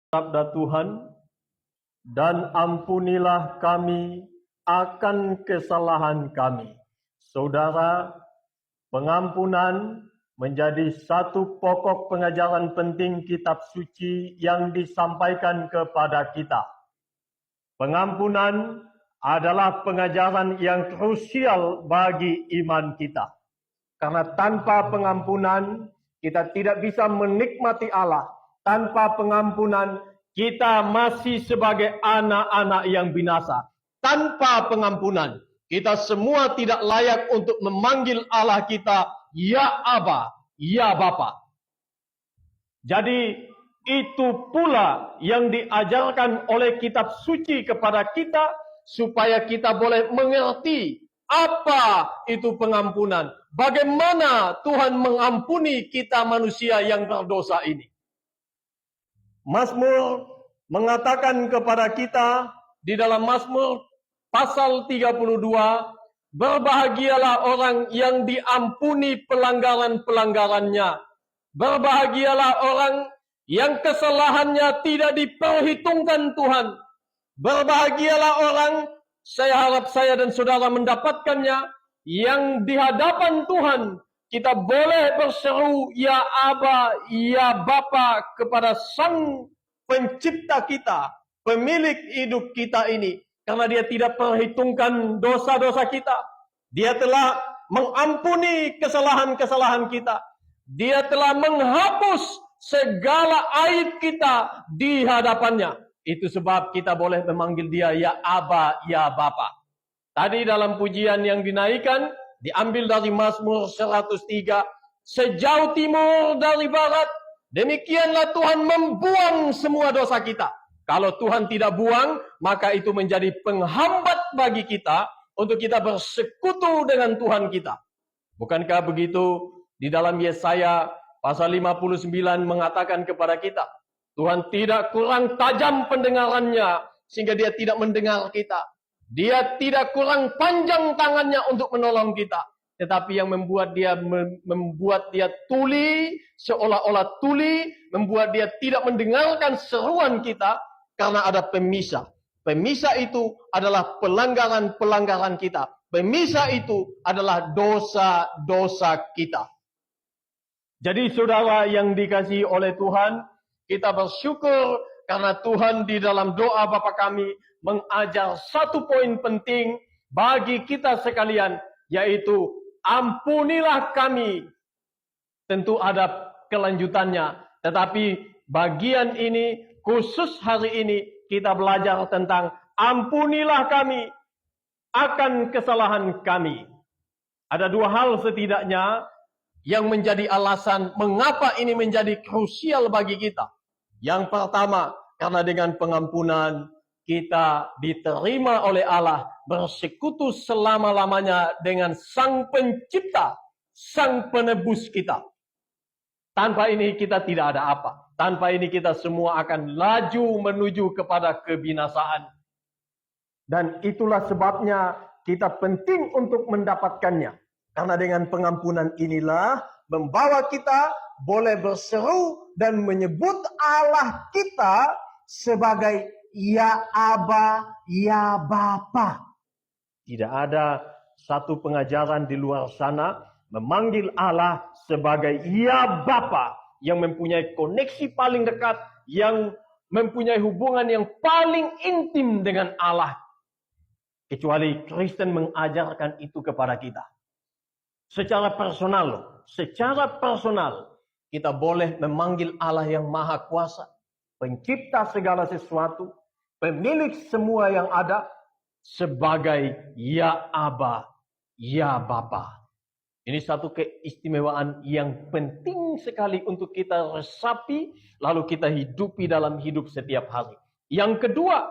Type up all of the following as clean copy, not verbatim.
Sabda Tuhan, dan ampunilah kami akan kesalahan kami. Saudara, pengampunan menjadi satu pokok pengajaran penting kitab suci yang disampaikan kepada kita. Pengampunan adalah pengajaran yang krusial bagi iman kita. Karena tanpa pengampunan, kita tidak bisa menikmati Allah. Tanpa pengampunan, kita masih sebagai anak-anak yang binasa. Tanpa pengampunan, kita semua tidak layak untuk memanggil Allah kita, Ya Aba, Ya Bapa. Jadi, itu pula yang diajarkan oleh kitab suci kepada kita, supaya kita boleh mengerti apa itu pengampunan. Bagaimana Tuhan mengampuni kita manusia yang berdosa ini. Mazmur mengatakan kepada kita di dalam Mazmur pasal 32, berbahagialah orang yang diampuni pelanggaran-pelanggarannya. Berbahagialah orang yang kesalahannya tidak diperhitungkan Tuhan. Berbahagialah orang, saya harap saya dan saudara mendapatkannya, yang di hadapan Tuhan kita boleh berseru Ya Aba, Ya Bapa kepada Sang Pencipta kita, pemilik hidup kita ini. Karena dia tidak perhitungkan dosa-dosa kita. Dia telah mengampuni kesalahan-kesalahan kita. Dia telah menghapus segala aib kita di hadapannya. Itu sebab kita boleh memanggil dia Ya Aba, Ya Bapa. Tadi dalam pujian yang dinaikkan, diambil dari Mazmur 103, sejauh timur dari barat, demikianlah Tuhan membuang semua dosa kita. Kalau Tuhan tidak buang, maka itu menjadi penghambat bagi kita untuk kita bersekutu dengan Tuhan kita. Bukankah begitu? Di dalam Yesaya pasal 59 mengatakan kepada kita, Tuhan tidak kurang tajam pendengarannya sehingga dia tidak mendengar kita. Dia tidak kurang panjang tangannya untuk menolong kita. Tetapi yang membuat dia tuli, seolah-olah tuli, membuat dia tidak mendengarkan seruan kita, karena ada pemisah. Pemisah itu adalah pelanggaran-pelanggaran kita. Pemisah itu adalah dosa-dosa kita. Jadi saudara yang dikasihi oleh Tuhan, kita bersyukur karena Tuhan di dalam doa Bapa kami mengajar satu poin penting bagi kita sekalian, yaitu ampunilah kami. Tentu ada kelanjutannya, tetapi bagian ini, khusus hari ini, kita belajar tentang ampunilah kami akan kesalahan kami. Ada dua hal setidaknya yang menjadi alasan mengapa ini menjadi krusial bagi kita. Yang pertama, karena dengan pengampunan kita diterima oleh Allah, bersekutu selama-lamanya dengan Sang Pencipta, Sang Penebus kita. Tanpa ini kita tidak ada apa. Tanpa ini kita semua akan laju menuju kepada kebinasaan. Dan itulah sebabnya kita penting untuk mendapatkannya. Karena dengan pengampunan inilah membawa kita boleh berseru dan menyebut Allah kita sebagai Ya Aba, Ya Bapa. Tidak ada satu pengajaran di luar sana memanggil Allah sebagai Ya Bapa, yang mempunyai koneksi paling dekat, yang mempunyai hubungan yang paling intim dengan Allah. Kecuali Kristen mengajarkan itu kepada kita. Secara personal kita boleh memanggil Allah yang Maha Kuasa, Pencipta segala sesuatu, pemilik semua yang ada, sebagai Ya Aba, Ya Bapa. Ini satu keistimewaan yang penting sekali untuk kita resapi, lalu kita hidupi dalam hidup setiap hari. Yang kedua,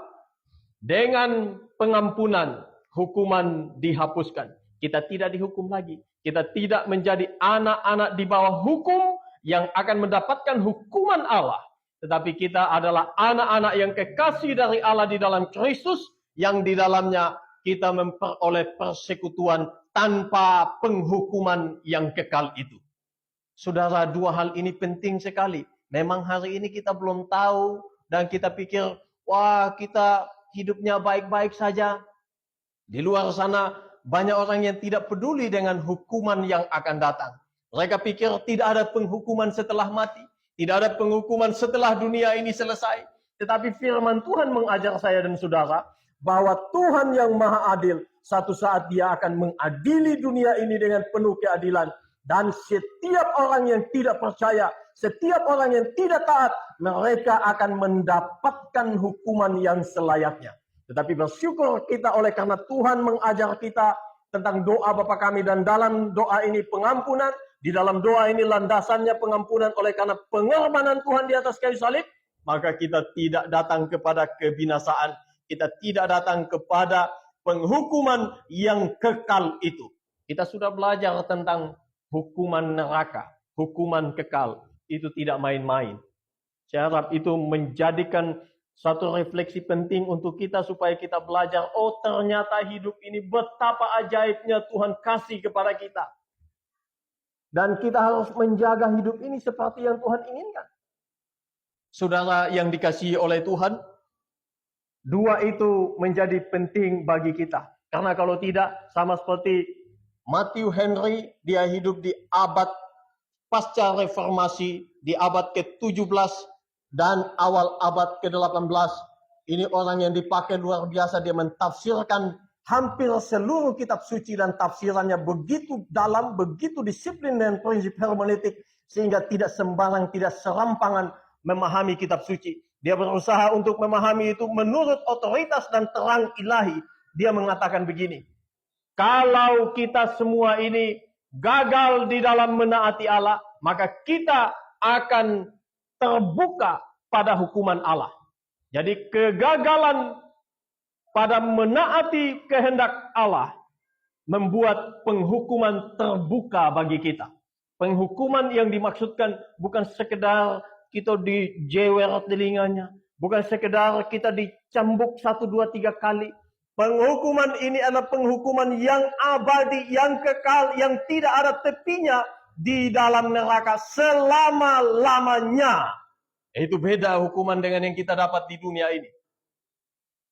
dengan pengampunan, hukuman dihapuskan. Kita tidak dihukum lagi. Kita tidak menjadi anak-anak di bawah hukum yang akan mendapatkan hukuman Allah. Tetapi kita adalah anak-anak yang kekasih dari Allah di dalam Kristus, yang di dalamnya kita memperoleh persekutuan tanpa penghukuman yang kekal itu. Saudara, dua hal ini penting sekali. Memang hari ini kita belum tahu dan kita pikir, wah kita hidupnya baik-baik saja. Di luar sana banyak orang yang tidak peduli dengan hukuman yang akan datang. Mereka pikir tidak ada penghukuman setelah mati, tidak ada penghukuman setelah dunia ini selesai. Tetapi firman Tuhan mengajar saya dan saudara bahwa Tuhan yang maha adil, satu saat dia akan mengadili dunia ini dengan penuh keadilan. Dan setiap orang yang tidak percaya, setiap orang yang tidak taat, mereka akan mendapatkan hukuman yang selayaknya. Tetapi bersyukur kita oleh karena Tuhan mengajar kita tentang doa Bapa kami, dan dalam doa ini pengampunan, di dalam doa ini landasannya pengampunan oleh karena pengorbanan Tuhan di atas kayu salib, maka kita tidak datang kepada kebinasaan, kita tidak datang kepada penghukuman yang kekal itu. Kita sudah belajar tentang hukuman neraka, hukuman kekal, itu tidak main-main. Saya harap itu menjadikan satu refleksi penting untuk kita supaya kita belajar, oh ternyata hidup ini betapa ajaibnya Tuhan kasih kepada kita. Dan kita harus menjaga hidup ini seperti yang Tuhan inginkan. Saudara yang dikasihi oleh Tuhan, dua itu menjadi penting bagi kita. Karena kalau tidak, sama seperti Matthew Henry, dia hidup di abad pasca reformasi, di abad ke-17 dan awal abad ke-18. Ini orang yang dipakai luar biasa, dia mentafsirkan hampir seluruh kitab suci dan tafsirannya begitu dalam, begitu disiplin dengan prinsip hermeneutik, sehingga tidak sembarang, tidak serampangan memahami kitab suci. Dia berusaha untuk memahami itu menurut otoritas dan terang ilahi. Dia mengatakan begini, kalau kita semua ini gagal di dalam menaati Allah, maka kita akan terbuka pada hukuman Allah. Jadi kegagalan pada menaati kehendak Allah membuat penghukuman terbuka bagi kita. Penghukuman yang dimaksudkan bukan sekedar kita dijewer telinganya, bukan sekedar kita dicambuk 1, 2, 3 kali. Penghukuman ini adalah penghukuman yang abadi, yang kekal, yang tidak ada tepinya di dalam neraka selama-lamanya. Itu beda hukuman dengan yang kita dapat di dunia ini.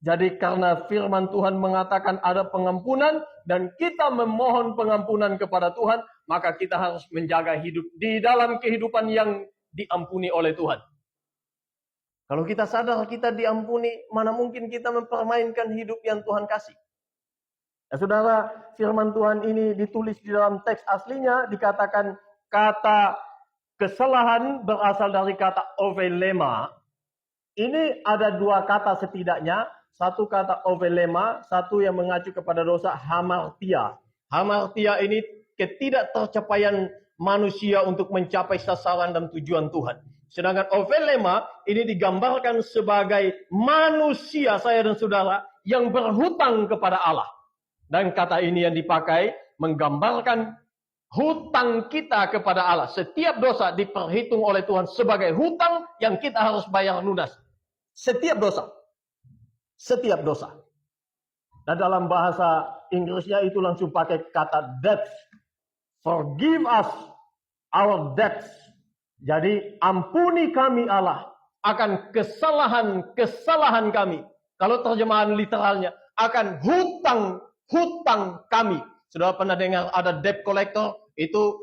Jadi karena firman Tuhan mengatakan ada pengampunan dan kita memohon pengampunan kepada Tuhan, maka kita harus menjaga hidup di dalam kehidupan yang diampuni oleh Tuhan. Kalau kita sadar kita diampuni, mana mungkin kita mempermainkan hidup yang Tuhan kasih. Ya, saudara, firman Tuhan ini ditulis di dalam teks aslinya, dikatakan kata kesalahan berasal dari kata ovelema. Ini ada dua kata setidaknya. Satu kata ovelema, satu yang mengacu kepada dosa hamartia. Hamartia ini ketidaktercapaian manusia untuk mencapai sasaran dan tujuan Tuhan. Sedangkan ovelema ini digambarkan sebagai manusia, saya dan saudara, yang berhutang kepada Allah. Dan kata ini yang dipakai menggambarkan hutang kita kepada Allah. Setiap dosa diperhitung oleh Tuhan sebagai hutang yang kita harus bayar lunas. Setiap dosa. Setiap dosa. Dan dalam bahasa Inggrisnya itu langsung pakai kata debts. Forgive us our debts. Jadi ampuni kami Allah akan kesalahan-kesalahan kami. Kalau terjemahan literalnya akan hutang kami. Sudah pernah dengar ada debt collector? Itu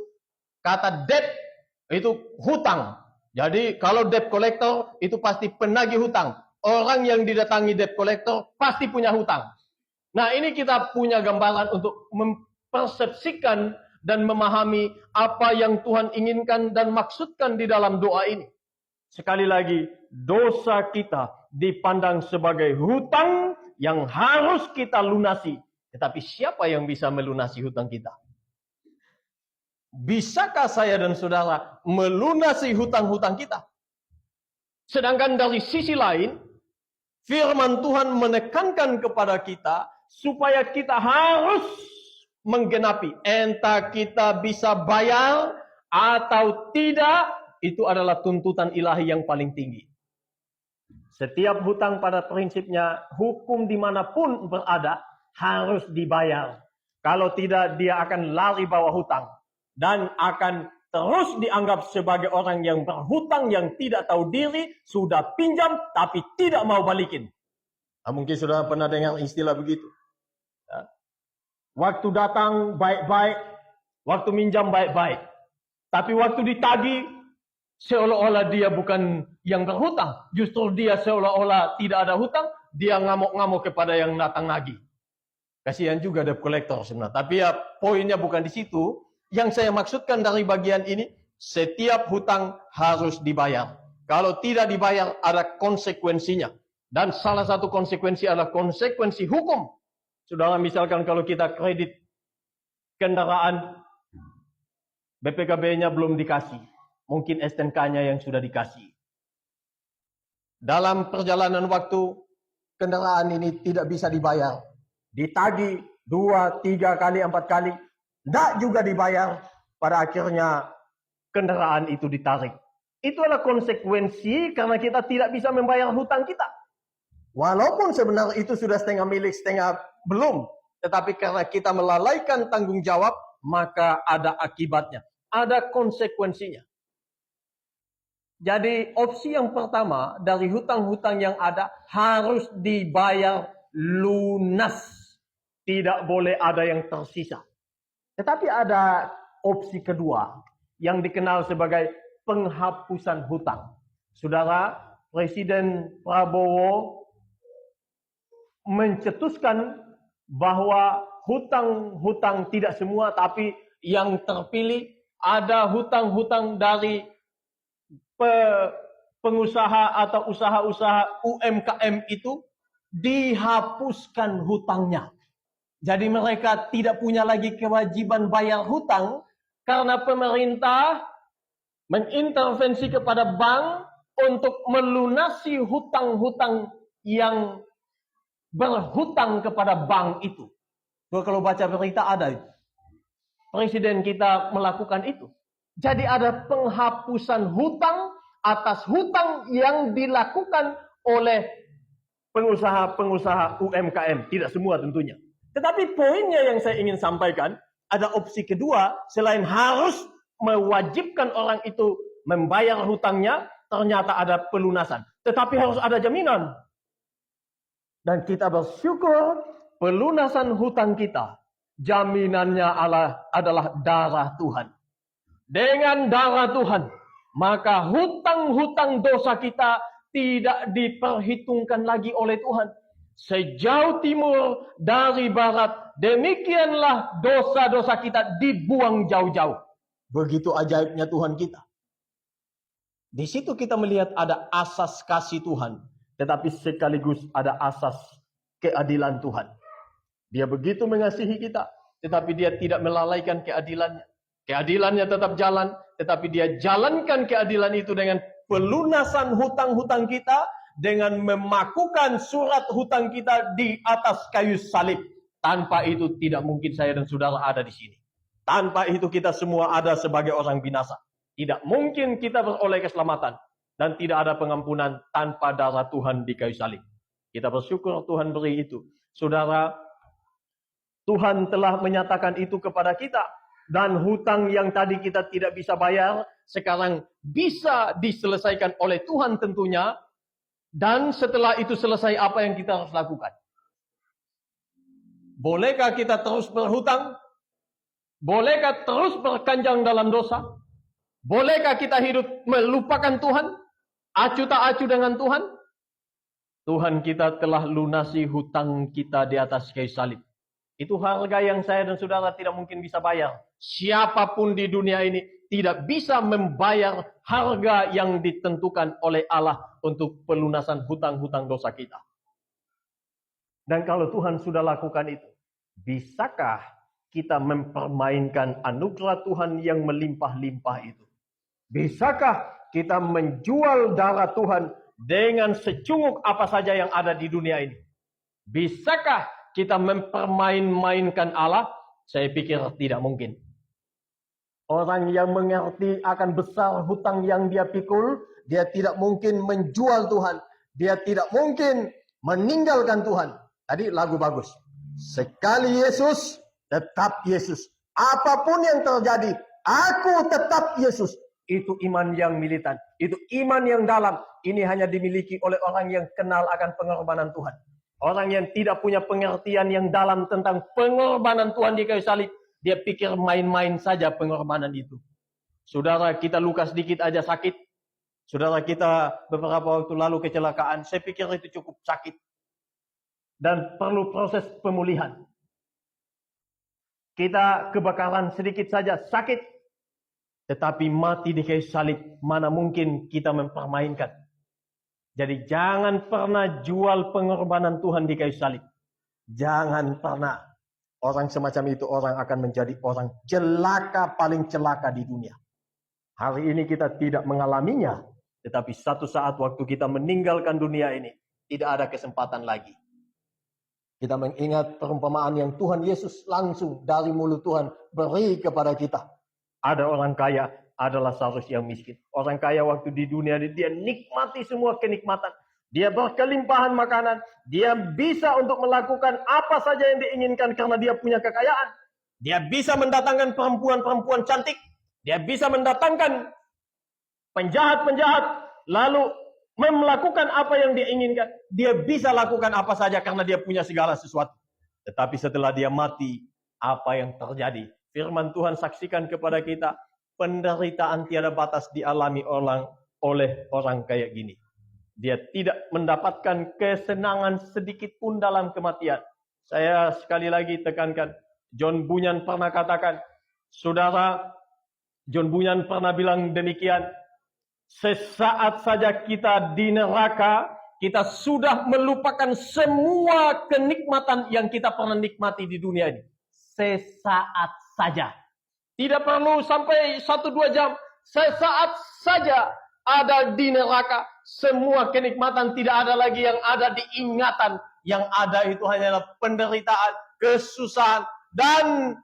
kata debt itu hutang. Jadi kalau debt collector itu pasti penagih hutang. Orang yang didatangi debt collector pasti punya hutang. Nah, ini kita punya gambaran untuk mempersepsikan dan memahami apa yang Tuhan inginkan dan maksudkan di dalam doa ini. Sekali lagi, dosa kita dipandang sebagai hutang yang harus kita lunasi. Tetapi siapa yang bisa melunasi hutang kita? Bisakah saya dan saudara melunasi hutang-hutang kita? Sedangkan dari sisi lain, firman Tuhan menekankan kepada kita supaya kita harus menggenapi. Entah kita bisa bayar atau tidak, itu adalah tuntutan ilahi yang paling tinggi. Setiap hutang pada prinsipnya, hukum dimanapun berada, harus dibayar. Kalau tidak, dia akan lari bawah hutang. Dan akan terus dianggap sebagai orang yang berhutang, yang tidak tahu diri, sudah pinjam tapi tidak mau balikin. Mungkin sudah pernah dengar istilah begitu. Waktu datang baik-baik, waktu minjam baik-baik. Tapi waktu ditagih, seolah-olah dia bukan yang berhutang. Justru dia seolah-olah tidak ada hutang, dia ngamuk-ngamuk kepada yang datang nagih. Kasihan juga debt collector sebenarnya. Tapi ya poinnya bukan di situ. Yang saya maksudkan dari bagian ini, setiap hutang harus dibayar. Kalau tidak dibayar, ada konsekuensinya. Dan salah satu konsekuensi adalah konsekuensi hukum. Saudara, misalkan kalau kita kredit kendaraan, BPKB-nya belum dikasih. Mungkin STNK-nya yang sudah dikasih. Dalam perjalanan waktu, kendaraan ini tidak bisa dibayar. Ditagih 2, 3 kali, 4 kali. Tidak juga dibayar. Pada akhirnya kendaraan itu ditarik. Itu adalah konsekuensi karena kita tidak bisa membayar hutang kita. Walaupun sebenarnya itu sudah setengah milik, setengah belum. Tetapi karena kita melalaikan tanggung jawab, maka ada akibatnya. Ada konsekuensinya. Jadi opsi yang pertama dari hutang-hutang yang ada harus dibayar lunas. Tidak boleh ada yang tersisa. Tetapi ada opsi kedua yang dikenal sebagai penghapusan hutang. Saudara, Presiden Prabowo mencetuskan bahwa hutang-hutang tidak semua, tapi yang terpilih ada hutang-hutang dari pengusaha atau usaha-usaha UMKM itu dihapuskan hutangnya. Jadi mereka tidak punya lagi kewajiban bayar hutang karena pemerintah mengintervensi kepada bank untuk melunasi hutang-hutang yang berhutang kepada bank itu. Kalau baca berita ada itu. Presiden kita melakukan itu. Jadi ada penghapusan hutang atas hutang yang dilakukan oleh pengusaha-pengusaha UMKM. Tidak semua tentunya. Tetapi poinnya yang saya ingin sampaikan, ada opsi kedua, selain harus mewajibkan orang itu membayar hutangnya, ternyata ada pelunasan. Tetapi harus ada jaminan. Dan kita bersyukur pelunasan hutang kita, jaminannya adalah darah Tuhan. Dengan darah Tuhan, maka hutang-hutang dosa kita tidak diperhitungkan lagi oleh Tuhan. Sejauh timur dari barat, demikianlah dosa-dosa kita dibuang jauh-jauh. Begitu ajaibnya Tuhan kita. Di situ kita melihat ada asas kasih Tuhan, tetapi sekaligus ada asas keadilan Tuhan. Dia begitu mengasihi kita, tetapi dia tidak melalaikan keadilannya. Keadilannya tetap jalan, tetapi dia jalankan keadilan itu dengan pelunasan hutang-hutang kita, dengan memakukan surat hutang kita di atas kayu salib. Tanpa itu tidak mungkin saya dan saudara ada di sini. Tanpa itu kita semua ada sebagai orang binasa. Tidak mungkin kita beroleh keselamatan. Dan tidak ada pengampunan tanpa darah Tuhan di kayu salib. Kita bersyukur Tuhan beri itu. Saudara, Tuhan telah menyatakan itu kepada kita. Dan hutang yang tadi kita tidak bisa bayar, sekarang bisa diselesaikan oleh Tuhan tentunya. Dan setelah itu selesai, apa yang kita harus lakukan? Bolehkah kita terus berhutang? Bolehkah terus berkanjang dalam dosa? Bolehkah kita hidup melupakan Tuhan? Acuh tak acuh dengan Tuhan? Tuhan kita telah lunasi hutang kita di atas kayu salib. Itu harga yang saya dan saudara tidak mungkin bisa bayar. Siapapun di dunia ini tidak bisa membayar harga yang ditentukan oleh Allah untuk pelunasan hutang-hutang dosa kita. Dan kalau Tuhan sudah lakukan itu, bisakah kita mempermainkan anugerah Tuhan yang melimpah-limpah itu? Bisakah kita menjual darah Tuhan dengan secunguk apa saja yang ada di dunia ini? Bisakah kita mempermain-mainkan Allah? Saya pikir tidak mungkin. Orang yang mengerti akan besar hutang yang dia pikul, dia tidak mungkin menjual Tuhan. Dia tidak mungkin meninggalkan Tuhan. Tadi lagu bagus. Sekali Yesus, tetap Yesus. Apapun yang terjadi, Aku tetap Yesus. Itu iman yang militan. Itu iman yang dalam. Ini hanya dimiliki oleh orang yang kenal akan pengorbanan Tuhan. Orang yang tidak punya pengertian yang dalam tentang pengorbanan Tuhan di kayu salib. Dia pikir main-main saja pengorbanan itu. Saudara, kita luka sedikit aja sakit. Saudara, kita beberapa waktu lalu kecelakaan. Saya pikir itu cukup sakit. Dan perlu proses pemulihan. Kita kebakaran sedikit saja sakit. Tetapi mati di kayu salib, mana mungkin kita mempermainkan. Jadi jangan pernah jual pengorbanan Tuhan di kayu salib. Jangan pernah. Orang semacam itu orang akan menjadi orang celaka, paling celaka di dunia. Hari ini kita tidak mengalaminya. Tetapi satu saat waktu kita meninggalkan dunia ini, tidak ada kesempatan lagi. Kita mengingat perumpamaan yang Tuhan Yesus langsung dari mulut Tuhan beri kepada kita. Ada orang kaya, ada Lazarus yang miskin. Orang kaya waktu di dunia ini, dia nikmati semua kenikmatan. Dia berkelimpahan makanan. Dia bisa untuk melakukan apa saja yang diinginkan karena dia punya kekayaan. Dia bisa mendatangkan perempuan-perempuan cantik. Dia bisa mendatangkan penjahat-penjahat. Lalu melakukan apa yang dia inginkan. Dia bisa lakukan apa saja karena dia punya segala sesuatu. Tetapi setelah dia mati, apa yang terjadi? Firman Tuhan saksikan kepada kita, penderitaan tiada batas dialami oleh orang kayak gini. Dia tidak mendapatkan kesenangan sedikit pun dalam kematian. Saya sekali lagi tekankan, John Bunyan pernah katakan, saudara, John Bunyan pernah bilang demikian, sesaat saja kita di neraka, kita sudah melupakan semua kenikmatan yang kita pernah nikmati di dunia ini. Sesaat saja. Tidak perlu sampai 1-2 jam. Sesaat saja ada di neraka. Semua kenikmatan tidak ada lagi yang ada di ingatan. Yang ada itu hanyalah penderitaan, kesusahan, dan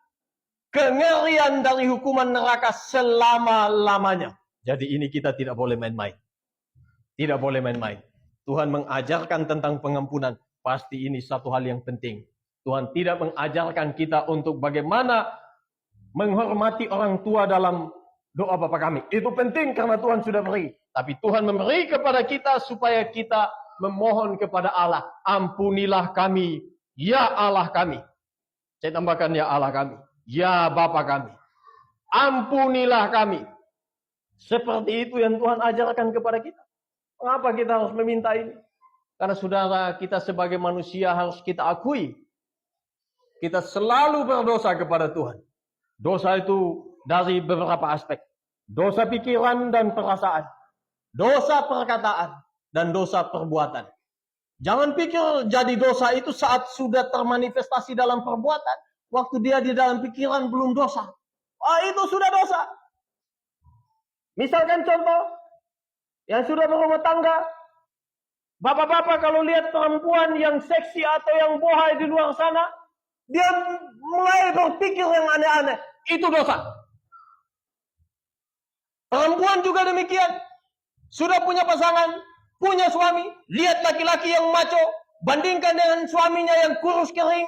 kengerian dari hukuman neraka selama-lamanya. Jadi ini kita tidak boleh main-main. Tidak boleh main-main. Tuhan mengajarkan tentang pengampunan. Pasti ini satu hal yang penting. Tuhan tidak mengajarkan kita untuk bagaimana menghormati orang tua dalam doa Bapa kami. Itu penting karena Tuhan sudah beri. Tapi Tuhan memberi kepada kita supaya kita memohon kepada Allah. Ampunilah kami, ya Allah kami. Saya tambahkan ya Allah kami. Ya Bapa kami. Ampunilah kami. Seperti itu yang Tuhan ajarkan kepada kita. Mengapa kita harus meminta ini? Karena saudara, kita sebagai manusia harus kita akui. Kita selalu berdosa kepada Tuhan. Dosa itu dari beberapa aspek. Dosa pikiran dan perasaan. Dosa perkataan. Dan dosa perbuatan. Jangan pikir jadi dosa itu saat sudah termanifestasi dalam perbuatan. Waktu dia di dalam pikiran belum dosa. Oh, itu sudah dosa. Misalkan contoh. Yang sudah berumah tangga. Bapak-bapak kalau lihat perempuan yang seksi atau yang bohai di luar sana. Dia mulai berpikir yang aneh-aneh. Itu dosa. Perempuan juga demikian. Sudah punya pasangan, punya suami. Lihat laki-laki yang maco. Bandingkan dengan suaminya yang kurus kering.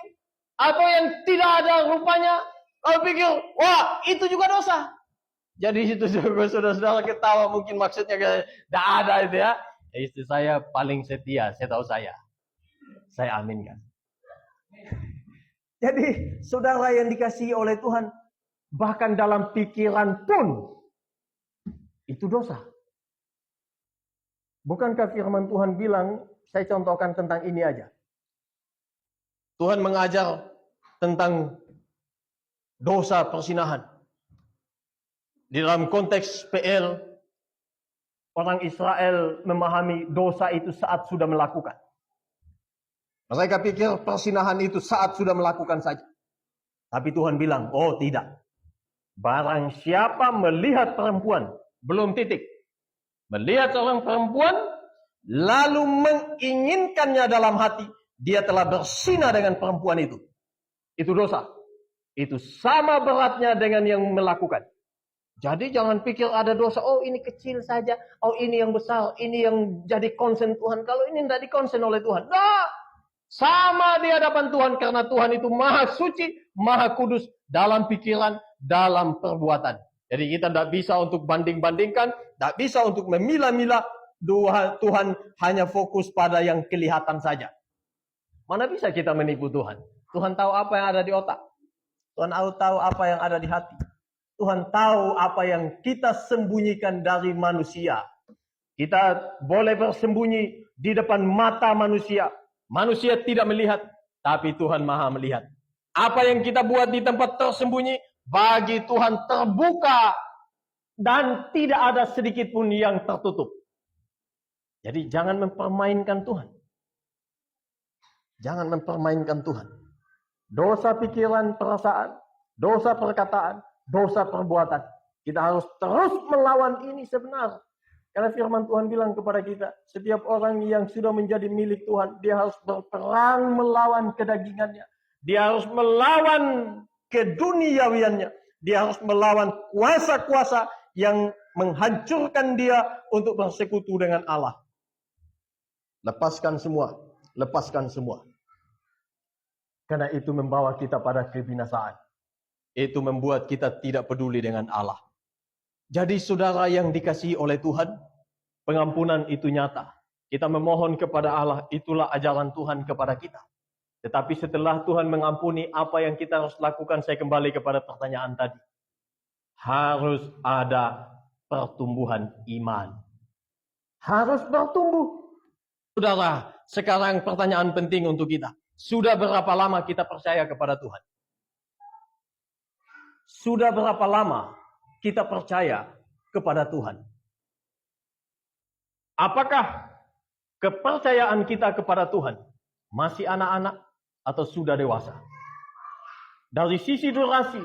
Atau yang tidak ada rupanya. Kalau pikir, wah itu juga dosa. Jadi itu juga saudara-saudara ketawa. Mungkin maksudnya tidak ada itu ya. Istri saya paling setia. Saya tahu saya. Saya aminkan. Jadi saudara yang dikasihi oleh Tuhan. Bahkan dalam pikiran pun. Itu dosa. Bukankah firman Tuhan bilang. Saya contohkan tentang ini aja. Tuhan mengajar tentang dosa persinahan. Di dalam konteks PL. Orang Israel memahami dosa itu saat sudah melakukan. Mereka pikir persinahan itu saat sudah melakukan saja. Tapi Tuhan bilang, oh tidak. Barang siapa melihat perempuan, belum titik. Melihat seorang perempuan, lalu menginginkannya dalam hati, dia telah bersinah dengan perempuan itu. Itu dosa. Itu sama beratnya dengan yang melakukan. Jadi jangan pikir ada dosa, oh ini kecil saja, oh ini yang besar, ini yang jadi konsen Tuhan. Kalau ini tidak dikonsen oleh Tuhan. Nah, sama di hadapan Tuhan karena Tuhan itu maha suci, maha kudus dalam pikiran, dalam perbuatan. Jadi kita tidak bisa untuk banding-bandingkan, tidak bisa untuk memilah-milah. Tuhan hanya fokus pada yang kelihatan saja. Mana bisa kita menipu Tuhan? Tuhan tahu apa yang ada di otak. Tuhan tahu apa yang ada di hati. Tuhan tahu apa yang kita sembunyikan dari manusia. Kita boleh bersembunyi di depan mata manusia. Manusia tidak melihat, tapi Tuhan Maha melihat. Apa yang kita buat di tempat tersembunyi, bagi Tuhan terbuka dan tidak ada sedikit pun yang tertutup. Jadi jangan mempermainkan Tuhan. Jangan mempermainkan Tuhan. Dosa pikiran, perasaan, dosa perkataan, dosa perbuatan. Kita harus terus melawan ini sebenarnya. Karena firman Tuhan bilang kepada kita, setiap orang yang sudah menjadi milik Tuhan, dia harus berperang melawan kedagingannya. Dia harus melawan keduniawiannya. Dia harus melawan kuasa-kuasa yang menghancurkan dia untuk bersekutu dengan Allah. Lepaskan semua. Lepaskan semua. Karena itu membawa kita pada kebinasaan. Itu membuat kita tidak peduli dengan Allah. Jadi saudara yang dikasihi oleh Tuhan, pengampunan itu nyata. Kita memohon kepada Allah, itulah ajaran Tuhan kepada kita. Tetapi setelah Tuhan mengampuni, apa yang kita harus lakukan? Saya kembali kepada pertanyaan tadi. Harus ada pertumbuhan iman. Harus bertumbuh. Saudara, sekarang pertanyaan penting untuk kita. Sudah berapa lama kita percaya kepada Tuhan? Sudah berapa lama kita percaya kepada Tuhan? Apakah kepercayaan kita kepada Tuhan masih anak-anak atau sudah dewasa? Dari sisi durasi,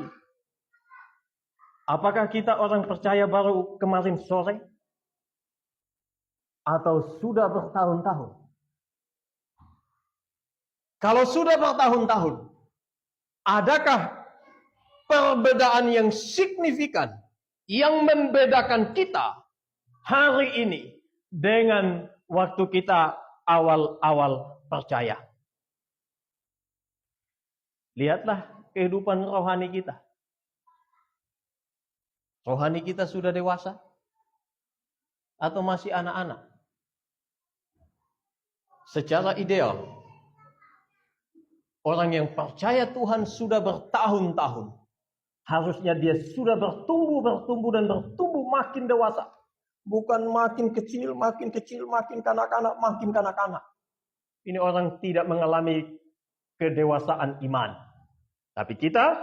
apakah kita orang percaya baru kemarin sore? Atau sudah bertahun-tahun? Kalau sudah bertahun-tahun, adakah perbedaan yang signifikan yang membedakan kita hari ini dengan waktu kita awal-awal percaya? Lihatlah kehidupan rohani kita. Rohani kita sudah dewasa atau masih anak-anak? Secara ideal, orang yang percaya Tuhan sudah bertahun-tahun, harusnya dia sudah bertumbuh dan bertumbuh makin dewasa. Bukan makin kecil, makin kanak-kanak, makin kanak-kanak. Ini orang tidak mengalami kedewasaan iman. Tapi kita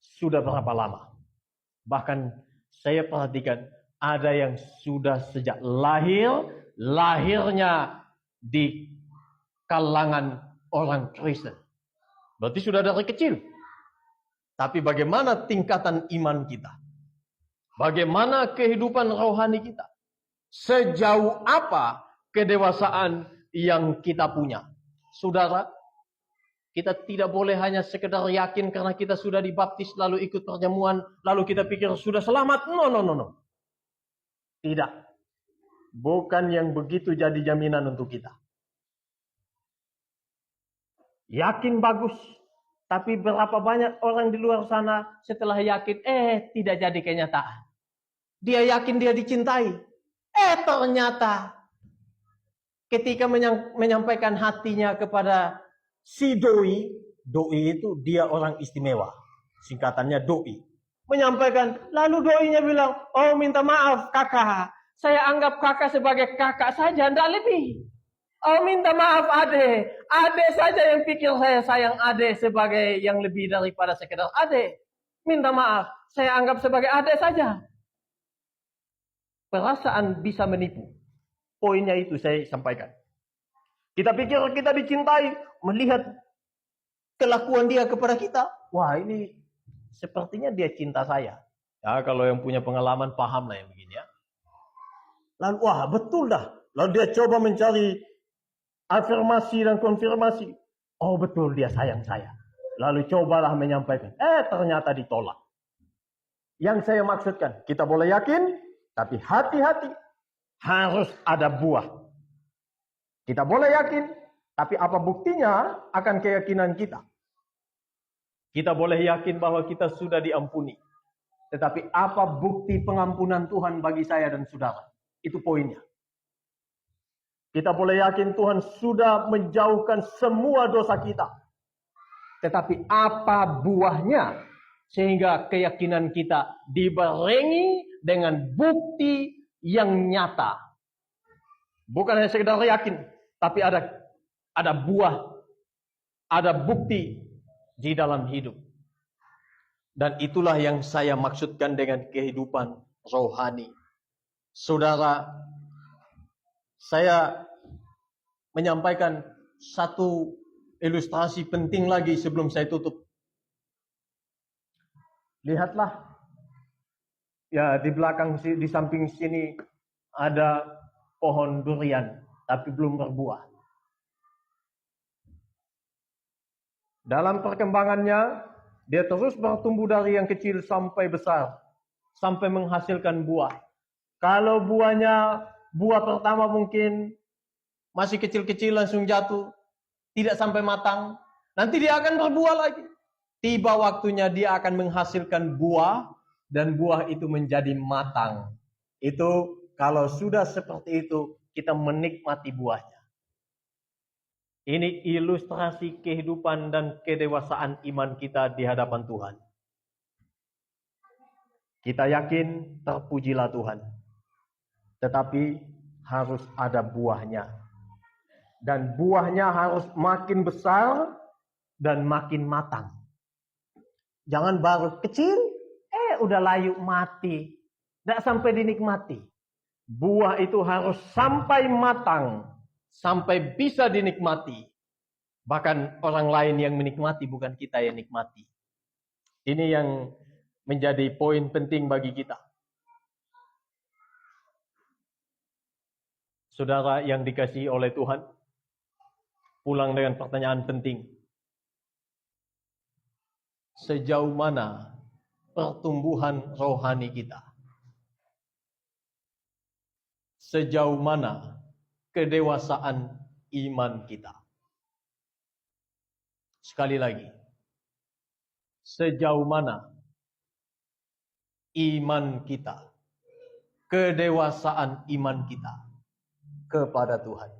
sudah berapa lama? Bahkan saya perhatikan ada yang sudah sejak lahirnya di kalangan orang Kristen. Berarti sudah dari kecil. Tapi bagaimana tingkatan iman kita? Bagaimana kehidupan rohani kita? Sejauh apa kedewasaan yang kita punya? Saudara, kita tidak boleh hanya sekedar yakin karena kita sudah dibaptis lalu ikut perjamuan lalu kita pikir sudah selamat. No. Tidak. Bukan yang begitu jadi jaminan untuk kita. Yakin bagus. Tapi berapa banyak orang di luar sana setelah yakin, tidak jadi kenyataan. Dia yakin dia dicintai. Ternyata ketika menyampaikan hatinya kepada si doi itu dia orang istimewa. Singkatannya doi. Menyampaikan, lalu doinya bilang, oh minta maaf kakak. Saya anggap kakak sebagai kakak saja, tidak lebih. Oh minta maaf ade. Ade saja yang pikir saya sayang ade sebagai yang lebih daripada sekedar ade. Minta maaf, saya anggap sebagai ade saja. Perasaan bisa menipu. Poinnya itu saya sampaikan. Kita pikir kita dicintai, melihat kelakuan dia kepada kita. Wah ini sepertinya dia cinta saya. Ya kalau yang punya pengalaman paham lah yang begini ya. Lalu wah betul dah. Lalu dia coba mencari afirmasi dan konfirmasi. Oh betul dia sayang saya. Lalu cobalah menyampaikan. Ternyata ditolak. Yang saya maksudkan, kita boleh yakin, tapi hati-hati. Harus ada buah. Kita boleh yakin, tapi apa buktinya akan keyakinan kita? Kita boleh yakin bahwa kita sudah diampuni. Tetapi apa bukti pengampunan Tuhan bagi saya dan saudara? Itu poinnya. Kita boleh yakin Tuhan sudah menjauhkan semua dosa kita. Tetapi apa buahnya? Sehingga keyakinan kita dibarengi dengan bukti yang nyata. Bukan hanya sekedar yakin, tapi ada buah, ada bukti di dalam hidup. Dan itulah yang saya maksudkan dengan kehidupan rohani. Saudara, saya menyampaikan satu ilustrasi penting lagi sebelum saya tutup. Lihatlah, ya di belakang, di samping sini ada pohon durian, tapi belum berbuah. Dalam perkembangannya, dia terus bertumbuh dari yang kecil sampai besar, sampai menghasilkan buah. Kalau buah pertama mungkin masih kecil-kecil langsung jatuh, tidak sampai matang, nanti dia akan berbuah lagi. Tiba waktunya dia akan menghasilkan buah, dan buah itu menjadi matang. Itu kalau sudah seperti itu, kita menikmati buahnya. Ini ilustrasi kehidupan dan kedewasaan iman kita di hadapan Tuhan. Kita yakin terpujilah Tuhan. Tetapi harus ada buahnya. Dan buahnya harus makin besar dan makin matang. Jangan baru kecil, udah layu mati. Tidak sampai dinikmati. Buah itu harus sampai matang, sampai bisa dinikmati. Bahkan orang lain yang menikmati, bukan kita yang nikmati. Ini yang menjadi poin penting bagi kita. Saudara yang dikasihi oleh Tuhan, pulang dengan pertanyaan penting. Sejauh mana pertumbuhan rohani kita? Sejauh mana kedewasaan iman kita? Sekali lagi, sejauh mana iman kita, kedewasaan iman kita kepada Tuhan?